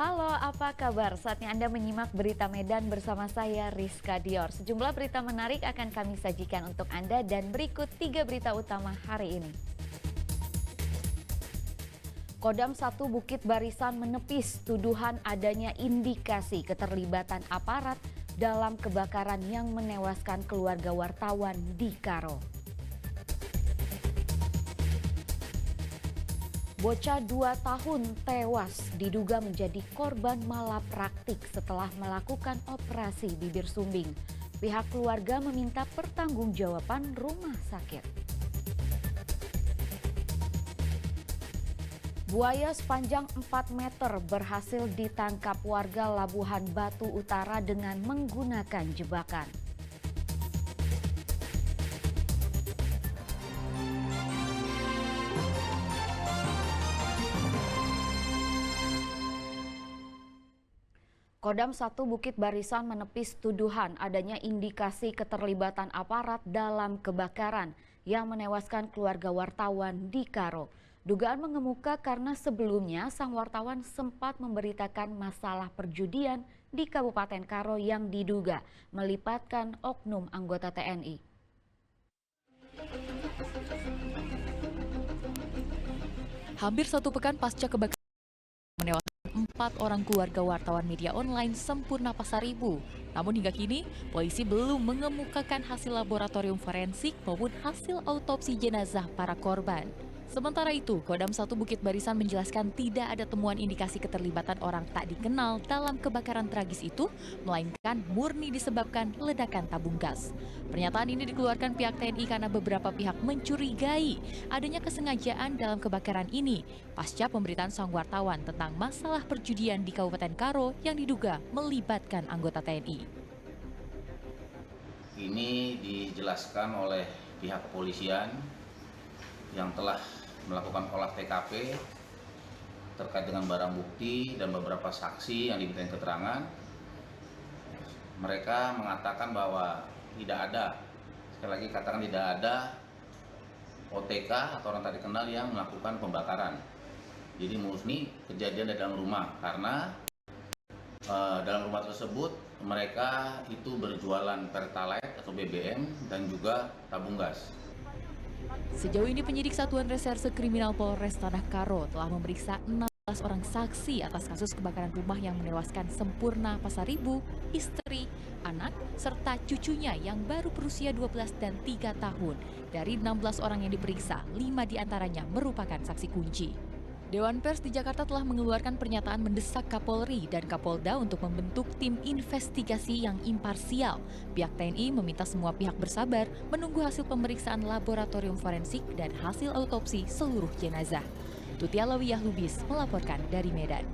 Halo, apa kabar? Saatnya Anda menyimak berita Medan bersama saya, Rizka Dior. Sejumlah berita menarik akan kami sajikan untuk Anda dan berikut 3 berita utama hari ini. Kodam 1 Bukit Barisan menepis tuduhan adanya indikasi keterlibatan aparat dalam kebakaran yang menewaskan keluarga wartawan di Karo. Bocah 2 tahun tewas diduga menjadi korban malapraktik setelah melakukan operasi bibir sumbing. Pihak keluarga meminta pertanggungjawaban rumah sakit. Buaya sepanjang 4 meter berhasil ditangkap warga Labuhan Batu Utara dengan menggunakan jebakan. Kodam 1 Bukit Barisan menepis tuduhan adanya indikasi keterlibatan aparat dalam kebakaran yang menewaskan keluarga wartawan di Karo. Dugaan mengemuka karena sebelumnya sang wartawan sempat memberitakan masalah perjudian di Kabupaten Karo yang diduga melibatkan oknum anggota TNI. Hampir 1 pekan pasca kebakaran menewaskan 4 orang keluarga wartawan media online Sempurna Pasaribu. Namun hingga kini, polisi belum mengemukakan hasil laboratorium forensik maupun hasil autopsi jenazah para korban. Sementara itu, Kodam 1 Bukit Barisan menjelaskan tidak ada temuan indikasi keterlibatan orang tak dikenal dalam kebakaran tragis itu, melainkan murni disebabkan ledakan tabung gas. Pernyataan ini dikeluarkan pihak TNI karena beberapa pihak mencurigai adanya kesengajaan dalam kebakaran ini, pasca pemberitaan sang wartawan tentang masalah perjudian di Kabupaten Karo yang diduga melibatkan anggota TNI. Ini dijelaskan oleh pihak kepolisian yang telah melakukan olah TKP terkait dengan barang bukti dan beberapa saksi yang dimintain keterangan. Mereka mengatakan bahwa tidak ada, sekali lagi katakan tidak ada OTK atau orang tak dikenal yang melakukan pembakaran. Jadi murni kejadian di dalam rumah, karena dalam rumah tersebut mereka itu berjualan Pertalite atau BBM dan juga tabung gas. Sejauh ini penyidik Satuan Reserse Kriminal Polres Tanah Karo telah memeriksa 16 orang saksi atas kasus kebakaran rumah yang menewaskan Sempurna Pasaribu, istri, anak, serta cucunya yang baru berusia 12 dan 3 tahun. Dari 16 orang yang diperiksa, 5 diantaranya merupakan saksi kunci. Dewan Pers di Jakarta telah mengeluarkan pernyataan mendesak Kapolri dan Kapolda untuk membentuk tim investigasi yang imparsial. Pihak TNI meminta semua pihak bersabar menunggu hasil pemeriksaan laboratorium forensik dan hasil autopsi seluruh jenazah. Tuti Alawiyah Lubis melaporkan dari Medan.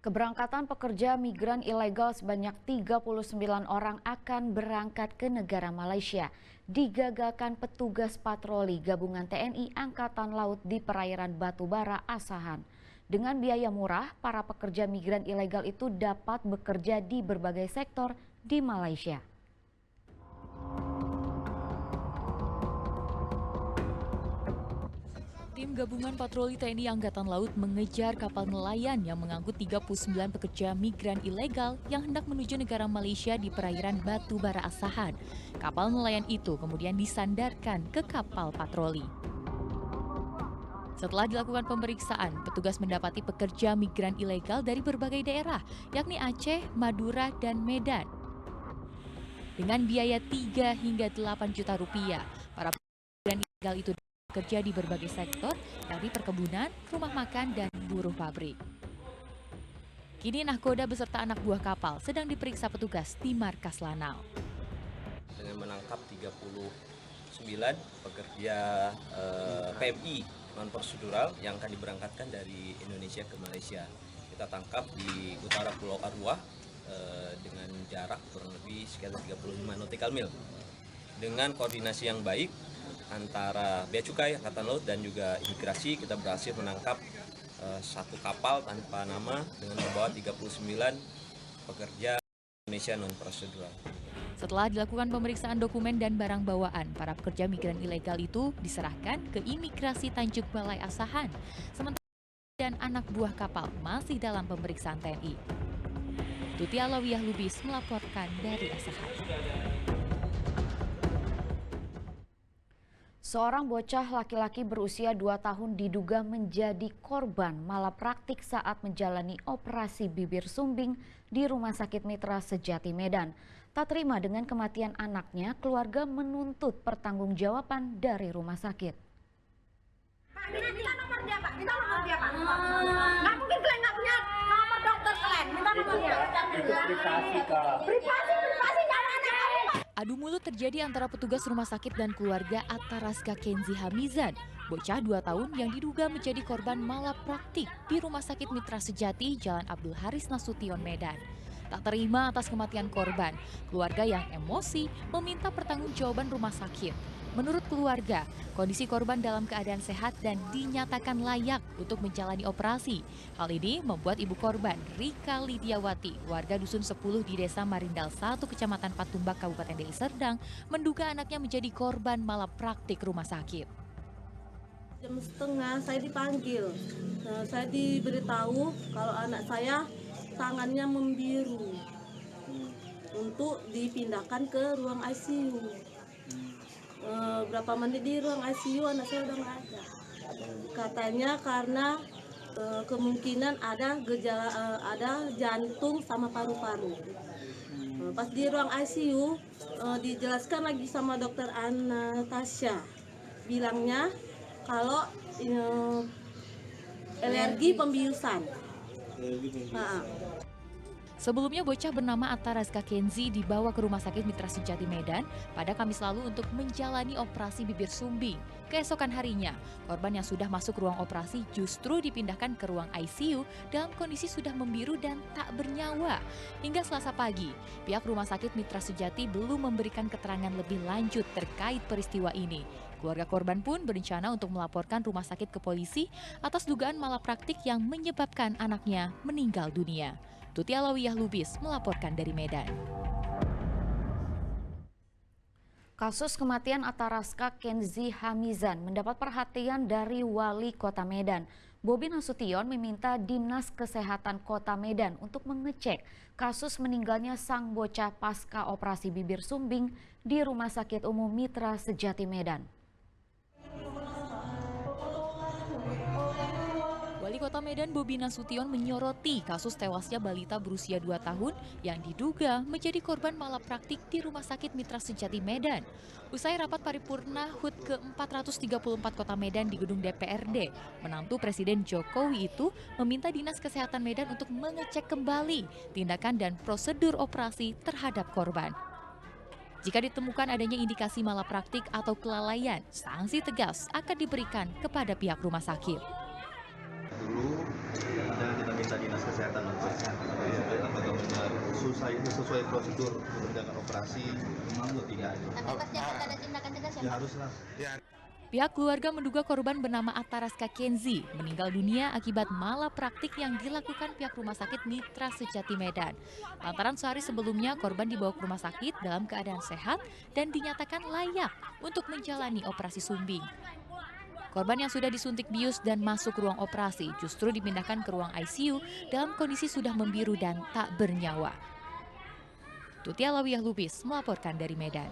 Keberangkatan pekerja migran ilegal sebanyak 39 orang akan berangkat ke negara Malaysia. Digagalkan petugas patroli gabungan TNI Angkatan Laut di perairan Batubara Asahan. Dengan biaya murah, para pekerja migran ilegal itu dapat bekerja di berbagai sektor di Malaysia. Tim gabungan patroli TNI Angkatan Laut mengejar kapal nelayan yang mengangkut 39 pekerja migran ilegal yang hendak menuju negara Malaysia di perairan Batubara Asahan. Kapal nelayan itu kemudian disandarkan ke kapal patroli. Setelah dilakukan pemeriksaan, petugas mendapati pekerja migran ilegal dari berbagai daerah, yakni Aceh, Madura, dan Medan. Dengan biaya 3 hingga 8 juta rupiah, para migran ilegal itu bekerja di berbagai sektor, dari perkebunan, rumah makan, dan buruh pabrik. Kini nahkoda beserta anak buah kapal sedang diperiksa petugas di markas Lanao. Dengan menangkap 39 pekerja PMI non-prosedural yang akan diberangkatkan dari Indonesia ke Malaysia. Kita tangkap di utara Pulau Arwah dengan jarak kurang lebih sekitar 35 nautical mil. Dengan koordinasi yang baik antara Bea Cukai, Angkatan Laut, dan juga imigrasi, kita berhasil menangkap satu kapal tanpa nama dengan membawa 39 pekerja Indonesia non-prosedural. Setelah dilakukan pemeriksaan dokumen dan barang bawaan, para pekerja migran ilegal itu diserahkan ke imigrasi Tanjung Balai Asahan. Sementara dan anak buah kapal masih dalam pemeriksaan TNI. Tuti Alawiyah Lubis melaporkan dari Asahan. Seorang bocah laki-laki berusia 2 tahun diduga menjadi korban malapraktik saat menjalani operasi bibir sumbing di Rumah Sakit Mitra Sejati Medan. Tak terima dengan kematian anaknya, keluarga menuntut pertanggungjawaban dari rumah sakit. Minta nomor dia, Pak. Minta nomor dia, Pak. Nggak mungkin kalian nggak punya nomor dokter kalian. Minta nomor dia. Privasi jangan anak kamu, Pak. Adu mulut terjadi antara petugas rumah sakit dan keluarga Ataraska Kenzi Hamizan, bocah 2 tahun yang diduga menjadi korban malapraktik di Rumah Sakit Mitra Sejati Jalan Abdul Haris Nasution, Medan. Tak terima atas kematian korban, keluarga yang emosi meminta pertanggungjawaban rumah sakit. Menurut keluarga, kondisi korban dalam keadaan sehat dan dinyatakan layak untuk menjalani operasi. Hal ini membuat ibu korban, Rika Lidiawati, warga Dusun 10 di Desa Marindal 1, Kecamatan Patumbak, Kabupaten Deli Serdang, menduga anaknya menjadi korban malapraktik rumah sakit. Jam setengah saya dipanggil. Saya diberitahu kalau anak saya tangannya membiru untuk dipindahkan ke ruang ICU. Berapa menit di ruang ICU anak saya udah nggak ada. Katanya karena kemungkinan ada gejala ada jantung sama paru-paru. Pas di ruang ICU dijelaskan lagi sama dokter Anastasia, bilangnya kalau alergi pembiusan. Sebelumnya bocah bernama Ataraska Kenzi dibawa ke Rumah Sakit Mitra Sejati Medan pada Kamis lalu untuk menjalani operasi bibir sumbing. Keesokan harinya, korban yang sudah masuk ruang operasi justru dipindahkan ke ruang ICU dalam kondisi sudah membiru dan tak bernyawa. Hingga Selasa pagi, pihak Rumah Sakit Mitra Sejati belum memberikan keterangan lebih lanjut terkait peristiwa ini. Keluarga korban pun berencana untuk melaporkan rumah sakit ke polisi atas dugaan malapraktik yang menyebabkan anaknya meninggal dunia. Tuti Alawiyah Lubis melaporkan dari Medan. Kasus kematian Ataraska Kenzi Hamizan mendapat perhatian dari Wali Kota Medan. Bobi Nasution meminta Dinas Kesehatan Kota Medan untuk mengecek kasus meninggalnya sang bocah pasca operasi bibir sumbing di Rumah Sakit Umum Mitra Sejati Medan. Wali Kota Medan Bobi Nasution menyoroti kasus tewasnya balita berusia 2 tahun yang diduga menjadi korban malapraktik di Rumah Sakit Mitra Sejati Medan. Usai rapat paripurna HUT ke-434 Kota Medan di gedung DPRD, menantu Presiden Jokowi itu meminta Dinas Kesehatan Medan untuk mengecek kembali tindakan dan prosedur operasi terhadap korban. Jika ditemukan adanya indikasi malapraktik atau kelalaian, sanksi tegas akan diberikan kepada pihak rumah sakit. Dulu kita minta Dinas Kesehatan apakah benar sesuai prosedur tindakan operasi atau tidak. Tapi pasti akan ada tindakan tegas ya? Ya haruslah. Pihak keluarga menduga korban bernama Ataraska Kenzi meninggal dunia akibat malapraktik yang dilakukan pihak Rumah Sakit Mitra Sejati Medan. Lantaran sehari sebelumnya korban dibawa ke rumah sakit dalam keadaan sehat dan dinyatakan layak untuk menjalani operasi sumbing. Korban yang sudah disuntik bius dan masuk ruang operasi justru dipindahkan ke ruang ICU dalam kondisi sudah membiru dan tak bernyawa. Tuti Alawiyah Lubis melaporkan dari Medan.